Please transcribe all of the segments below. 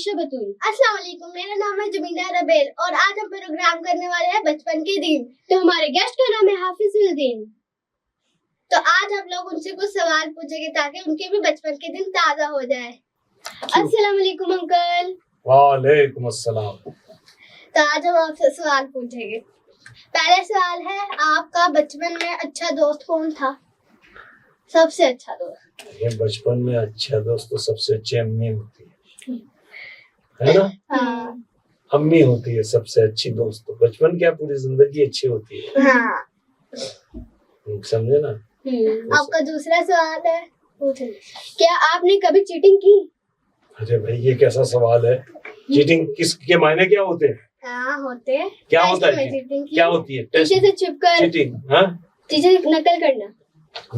आयशा बतूल। अस्सलाम वालेकुम, मेरा नाम है जमीला रबेल और आज हम प्रोग्राम करने वाले हैं बचपन के दिन। तो हमारे गेस्ट का नाम है हाफिजुल। तो आज हम लोग उनसे कुछ सवाल पूछेंगे ताकि उनके भी बचपन के दिन ताज़ा हो जाए। अस्सलाम वालेकुम अंकल। वालेकुम अस्सलाम। तो आज हम आपसे सवाल पूछेंगे। पहला सवाल है, आपका बचपन में अच्छा दोस्त कौन था? सबसे अच्छा दोस्त? ये बचपन में अच्छा दोस्त तो सबसे अच्छी अम्मी होती है ना? हाँ। अम्मी होती है सबसे अच्छी दोस्त। तो बचपन क्या पूरी जिंदगी अच्छी होती है। हाँ। समझे ना? आपका दूसरा सवाल है, पूछिए। क्या आपने कभी चीटिंग की? अरे भाई ये कैसा सवाल है? चीटिंग किसके मायने क्या होते हैं? हाँ होते हैं। क्या होता है? चीटिंग क्या होती है? टेस्ट टीचर से छिपकर चीटिंग? हाँ, टीचर से नकल करना।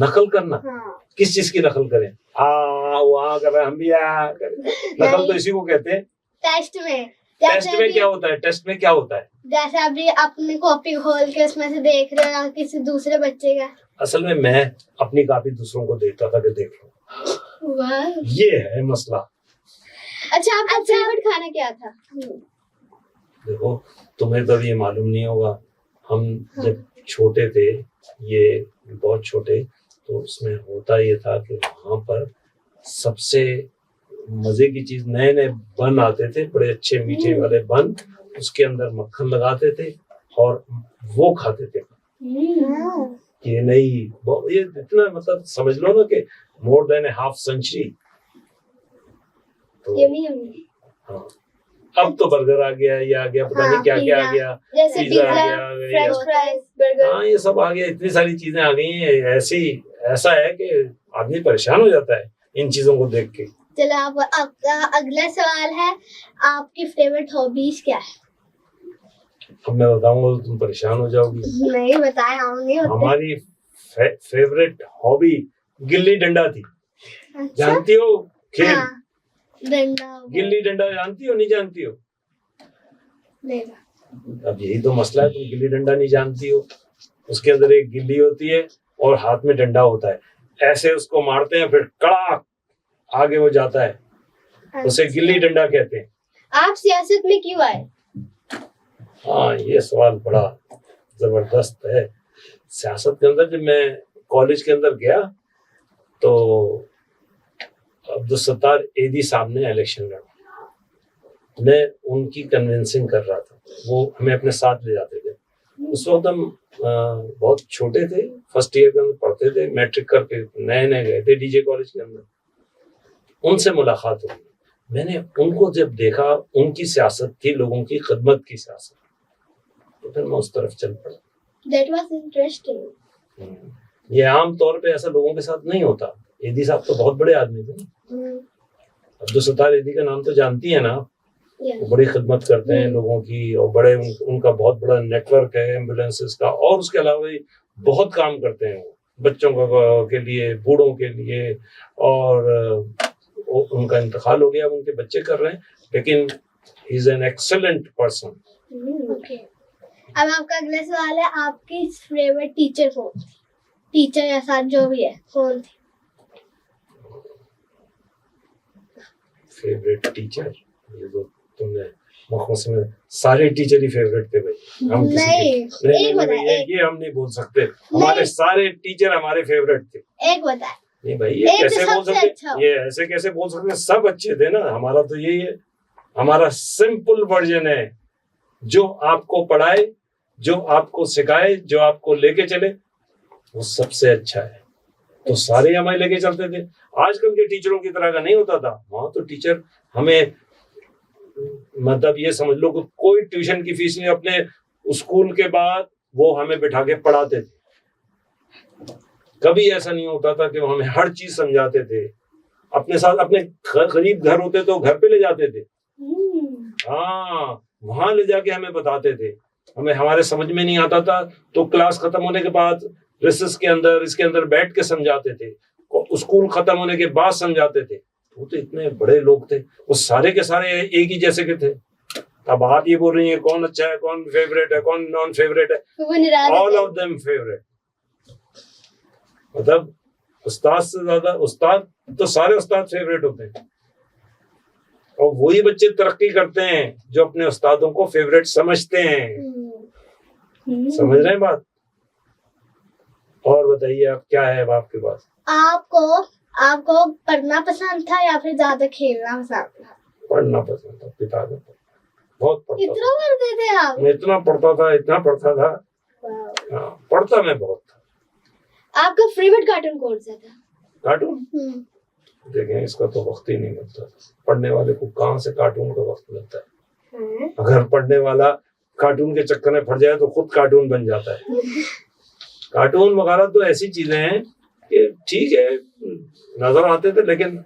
नकल करना? हाँ। किस चीज की नकल करें? वहाँ कर रहे हम भी यहाँ करें। नकल तो इसी को कहते हैं। टेस्ट में। टेस्ट में क्या होता है? टेस्ट में क्या होता है? जैसे अभी अपनी कॉपी खोल के उसमें से देख रहे हो किसी दूसरे बच्चे का। असल में मैं अपनी कॉपी दूसरों को देखता था कि देख लो। वाह। ये है मसला। अच्छा, आपका फेवरेट खाना क्या था? देखो तुम्हें तो ये मालूम नहीं होगा, हम जब छोटे थे, ये बहुत छोटे, तो उसमें होता ये था कि वहाँ पर सबसे मजे की चीज नए नए बन आते थे, बड़े अच्छे मीठे वाले बन, उसके अंदर मक्खन लगाते थे और वो खाते थे। ये नहीं, ये इतना मतलब समझ लो ना कि मोर देन ए हाफ सेंचुरी। तो यम्मी यम्मी। हाँ, अब तो बर्गर आ गया, ये आ गया, पता नहीं क्या क्या आ गया, जैसे पिज्जा आ पिज्जा, गया, फ्रेंच फ्राइज, बर्गर। हाँ ये सब आ गया, इतनी सारी चीजें आ गई हैं। ऐसा है कि आदमी परेशान हो जाता है इन चीजों को देख के। चलो आपका अगला सवाल है, आपकी फेवरेट हॉबीज क्या है? अब मैं बताऊंगा तो तुम परेशान हो जाओगी। नहीं बताए, हम नहीं होते। हमारी फेवरेट हॉबी गिल्ली डंडा थी। अच्छा? जानती हो खेल? हाँ, डंडा हो गया। गिल्ली डंडा जानती हो नहीं जानती हो? नहीं। अब यही तो मसला है, तुम गिल्ली डंडा नहीं जानती हो। उसके अंदर एक गिल्ली होती है और हाथ में डंडा होता है, ऐसे उसको मारते हैं, फिर कड़ाक आगे वो जाता है, उसे गिल्ली डंडा कहते हैं। आप सियासत में क्यों आए? हाँ ये सवाल बड़ा जबरदस्त है। सियासत के अंदर जब मैं कॉलेज के अंदर गया तो अब्दुल सत्तार एदी साहब ने इलेक्शन लड़ा, मैं उनकी कन्विंसिंग कर रहा था, वो हमें अपने साथ ले जाते थे। उस वक्त हम बहुत छोटे थे, फर्स्ट ईयर के अंदर पढ़ते थे, मैट्रिक करके नए नए गए थे डीजे कॉलेज के अंदर। उनसे मुलाकात हुई, मैंने उनको जब देखा, उनकी सियासत थी लोगों की खिदमत की सियासत, तो फिर मैं उस तरफ चल पड़ा। That was interesting. ये आम तौर पे ऐसा लोगों के साथ नहीं होता। एदी साहब तो बहुत बड़े आदमी थे। अब्दुल सत्तार एदी का नाम तो जानती है ना? वो बड़ी खिदमत करते हैं लोगों की, और बड़े उनका बहुत बड़ा नेटवर्क है एम्बुलेंसेस का, और उसके अलावा भी बहुत काम करते हैं वो बच्चों के लिए, बूढ़ों के लिए। और उनका इंतकाल हो गया, उनके बच्चे कर रहे हैं, लेकिन he is an excellent person. Okay. अब आपका अगला सवाल है, आपकी फेवरेट टीचर कौन थी? टीचर या सर जो भी है, कौन थी? फेवरेट टीचर, ये तो तुमने मुखमस में सारे टीचर ही फेवरेट थे भाई। हम ये हम नहीं बोल सकते, हमारे सारे टीचर हमारे फेवरेट थे। एक बताए। नहीं भाई ये कैसे बोल सकते? अच्छा। ये ऐसे कैसे बोल सकते? सब अच्छे थे ना। हमारा तो यही है, हमारा सिंपल वर्जन है, जो आपको पढ़ाए, जो आपको सिखाए, जो आपको लेके चले, वो सबसे अच्छा है। तो सारे हमें लेके चलते थे। आजकल के टीचरों की तरह का नहीं होता था। वहां तो टीचर हमें, मतलब ये समझ लो कि कोई ट्यूशन की फीस नहीं, अपने स्कूल के बाद वो हमें बिठा के पढ़ाते थे। कभी ऐसा नहीं होता था कि वो हमें हर चीज समझाते थे। अपने साथ अपने करीब घर होते तो घर पे ले जाते थे। हाँ, वहां ले जाके हमें बताते थे। हमें हमारे समझ में नहीं आता था तो क्लास खत्म होने के बाद रिसेस के अंदर, इसके अंदर बैठ के समझाते थे। स्कूल खत्म होने के बाद समझाते थे। वो तो इतने बड़े लोग थे, वो सारे के सारे एक ही जैसे के थे। अब आप ये बोल रही है कौन अच्छा है, कौन फेवरेट है, कौन नॉन फेवरेट है? All of them favourite. मतलब उस्ताद से ज्यादा, उस्ताद तो सारे उस्ताद फेवरेट होते हैं। और वही बच्चे तरक्की करते हैं जो अपने उस्तादों को फेवरेट समझते हैं। समझ रहे हैं बात? और बताइए आप, क्या है अब आपके पास? आपको पढ़ना पसंद था या फिर ज्यादा खेलना पसंद था? पढ़ना पसंद था, पिता ने बहुत पढ़ता इतना पढ़ते थे आप? मैं इतना पढ़ता था। हाँ, पढ़ता मैं बहुत था। आपका फेवरेट कार्टून कौन सा था? कार्टून देखें, इसका तो वक्त ही नहीं मिलता। पढ़ने वाले को कहाँ से कार्टून का वक्त मिलता है? अगर पढ़ने वाला कार्टून के चक्कर में फट जाए तो खुद कार्टून बन जाता है। कार्टून वगैरह तो ऐसी चीजें हैं कि ठीक है, नजर आते थे, लेकिन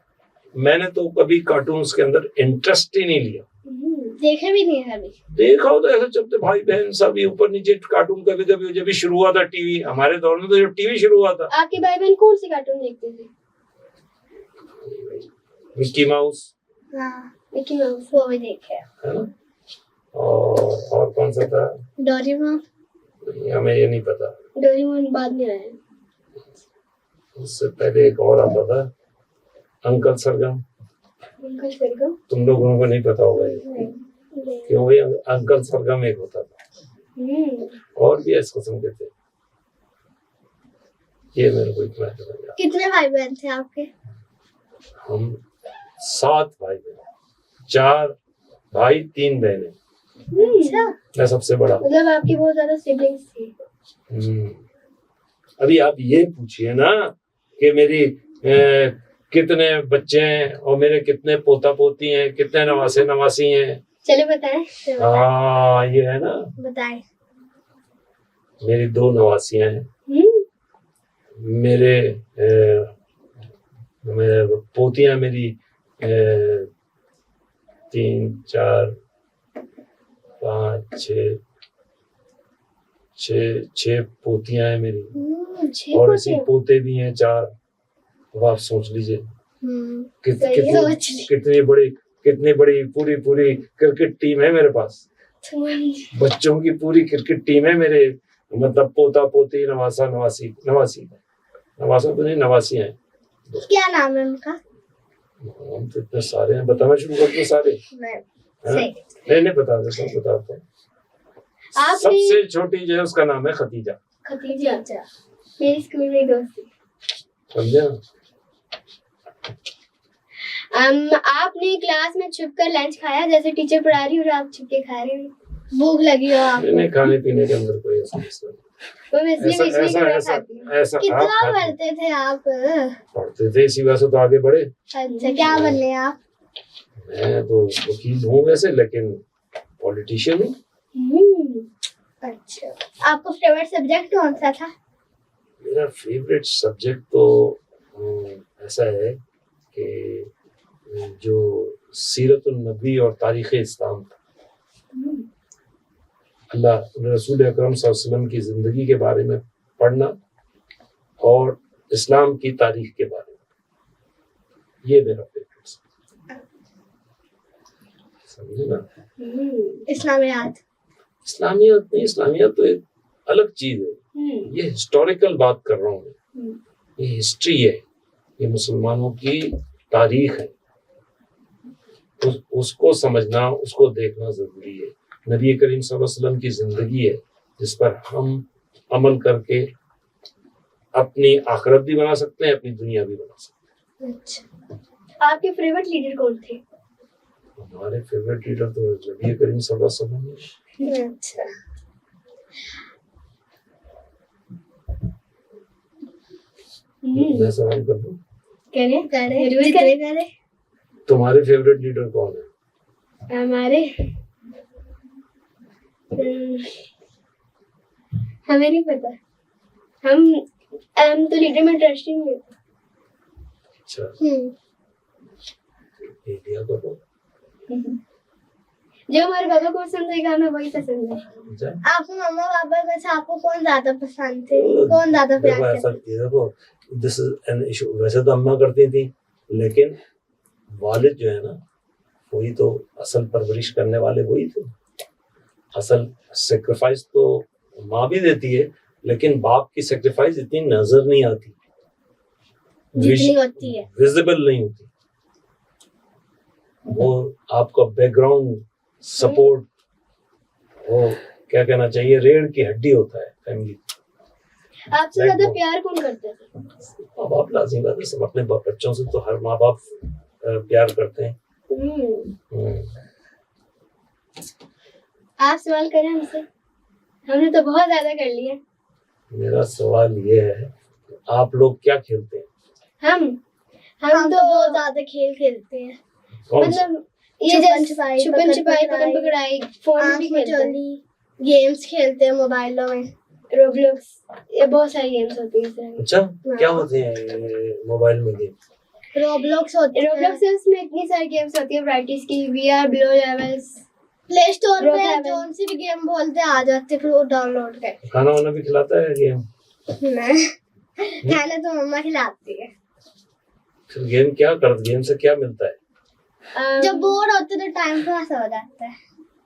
मैंने तो कभी कार्टून के अंदर इंटरेस्ट ही नहीं लिया। देखे भी नहीं कभी? देखा हो तो ऐसे चलते भाई बहन सब ऊपर नीचे कार्टून कभी कभी, जब भी शुरू हुआ था टीवी, हमारे दौर में तो जब टीवी शुरू हुआ था। आपके भाई बहन कौन सी कार्टून देखते थे? मिक्की माउस, हाँ, मिकी माउस वो भी देखे। है ना? और कौन सा था? डोरेमोन। हमें ये नहीं पता। डोरेमोन बाद में आया। उससे पहले एक और आता था, अंकल सरगम। अंकल सरगम तुम लोगों को नहीं पता होगा ये, क्यों भाई? अंकल सरगम एक होता था, और भी इस किस्म के थे। ये मेरे को इतना याद। कितने भाई बहन थे आपके? हम 7 भाई बहन, 4 भाई 3 बहनें। अच्छा, मैं सबसे बड़ा। मतलब आपके बहुत ज्यादा सिबलिंग्स थे। अभी आप ये पूछिए ना कि मेरी कितने बच्चे हैं और मेरे कितने पोता पोती हैं, कितने नवासे नवासी हैं। चलो बताएं। हाँ, ये है ना, बताएं। मेरी 2 नवासियां हैं। मेरे पोतियां मेरी 3 4 5 6 पोतियां हैं मेरी, और ऐसे पोते भी हैं 4। अब आप सोच लीजिए कितनी बड़ी पूरी क्रिकेट टीम है मेरे पास। बच्चों की पूरी क्रिकेट टीम है मेरे, मतलब पोता पोती नवासा तो नहीं, नवासियां हैं। क्या नाम है उनका? हम तो इतने सारे हैं, बताना शुरू करते सारे। नहीं बताते, सब बताते हैं। सबसे छोटी जो है उसका नाम है खतीजा। खतीजा, मेरी स्कूल में दोस्त थी। समझे? आपने क्लास में छुपकर लंच खाया, जैसे टीचर पढ़ा रही हो और आप छुप के खा रहे हो? भूख लगी हो आपको? नहीं, खाने पीने के अंदर कोई ऐसा मसला नहीं। ऐसा कितना पढ़ते थे आप? पढ़ते थे, इसी वजह से तो आगे बढ़े। अच्छा, क्या बनने आप? मैं तो वकील हूँ वैसे, लेकिन पॉलिटिशियन हूँ। अच्छा, आपको फेवरेट सब्जेक्ट कौन सा था? मेरा फेवरेट सब्जेक्ट तो ऐसा है कि जो सीरतुन नबी और तारीख़ इस्लाम था, अल्लाह रसूल अकरम सल्लल्लाहु अलैहि वसल्लम की जिंदगी के बारे में पढ़ना और इस्लाम की तारीख के बारे में, ये मेरा फेवरेट सब्जेक्ट। समझे ना? इस्लामियत नहीं, इस्लामियत तो एक अलग चीज है। ये हिस्टोरिकल बात कर रहा हूँ मैं, ये हिस्ट्री है, ये मुसलमानों की तारीख है। उसको समझना, उसको देखना जरूरी है। नबी करीम सल्लल्लाहु अलैहि वसल्लम की जिंदगी है जिस पर हम अमल करके अपनी आखिरत भी बना सकते हैं, अपनी दुनिया भी बना सकते हैं। अच्छा, आपके फेवरेट लीडर कौन थे? हमारे फेवरेट लीडर तो नबी करीम सल्लल्लाहु अलैहि वसल्लम है। अच्छा, मैं सवाल कर दूं? करे। तुम्हारे फेवरेट लीडर कौन है? हमारे हमें नहीं पता। हम तो लीडर में इंटरेस्ट ही नहीं लेते। अच्छा, इंडिया को जो हमारे पापा को पसंद है हमें वही पसंद है। आपको मम्मा पापा में से आपको कौन ज्यादा पसंद थे? कौन ज्यादा प्यार करते? देखो, दिस इज एन इशू। वैसे तो अम्मा करती थी, लेकिन वालिद जो है ना, वही तो असल परवरिश करने वाले वही थे। असल सेक्रीफाइस तो माँ भी देती है, लेकिन बाप की सेक्रीफाइस इतनी नजर नहीं आती, जितनी होती है, विजिबल नहीं होती। वो आपका बैकग्राउंड सपोर्ट, वो क्या कहना चाहिए, रीढ़ की हड्डी होता है फैमिली। आपसे ज्यादा प्यार कौन करता है? माँ बाप, लाजिम बात है, सब अपने बच्चों से तो हर माँ बाप प्यार करते हैं। आप सवाल करें हमसे, हमने तो बहुत ज्यादा कर लिया। मेरा सवाल ये है, आप लोग क्या खेलते हैं? हम तो बहुत ज्यादा खेल खेलते हैं। कौन सा? मतलब ये छुपन छुपाई, छुपन छुपाई, पकड़ पकड़ाई, फोन में भी खेलते हैं, गेम्स खेलते हैं मोबाइलों में, रोब्लॉक्स, ये बहुत सारी गेम्स होती है इस तरह की। अच्छा, क्या होते हैं मोबाइल में गेम? रोब्लॉक्स होते हैं। रोब्लॉक्स से उसमें इतनी सारी गेम्स होती है वैराइटीज की, VR, below levels, play store Rock पे Level। जोन सी भी गेम बोलते हैं आ जाते, फिर वो डाउनलोड कर। खाना वाना भी खिलाता है गेम? नहीं, खाना तो मम्मा खिलाती है। फिर गेम क्या करते, गेम से क्या मिलता है? जब बोर होते तो टाइम पास हो जाता है।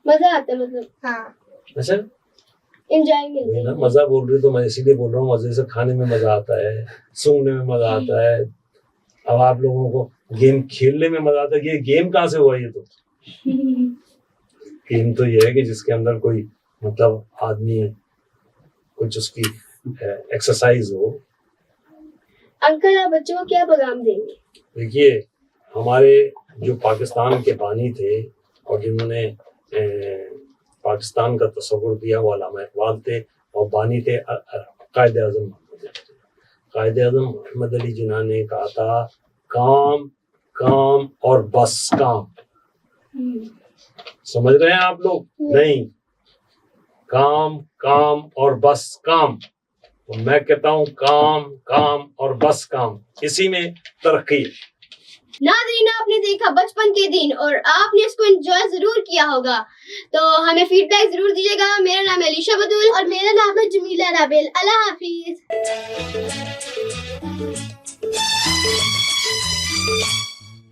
मजा आता है, मतलब हाँ, अच्छा, एंजॉय मिलती वही ना, है। मजा बोल रही तो मैं इसीलिए बोल रहा हूँ, मजे से खाने में मजा आता है, सूंघने में मजा आता है। अब आप लोगों को गेम खेलने में मजा आता है, ये गेम कहाँ से हुआ? ये तो गेम तो ये है कि जिसके अंदर कोई मतलब आदमी कुछ उसकी एक्सरसाइज हो। अंकल, आप बच्चों को क्या पैगाम देंगे? देखिए, हमारे जो पाकिस्तान के बानी थे और जिन्होंने पाकिस्तान का तस्वुर दिया, वो अल्लामा इकबाल थे, और बानी थे कायद आज़म मोहम्मद अली। कायद आज़म मोहम्मद अली जिन्ना ने कहा था, काम काम और बस काम। समझ रहे हैं आप लोग? नहीं, काम काम और बस काम। तो मैं कहता हूँ काम काम और बस काम, इसी में तरक्की। नाज़रीन, आपने देखा बचपन के दिन और आपने इसको एंजॉय जरूर किया होगा, तो हमें फीडबैक जरूर दीजिएगा। मेरा नाम है अलीशा बतूल और मेरा नाम है जमीला राबेल। अल्लाह हाफिज।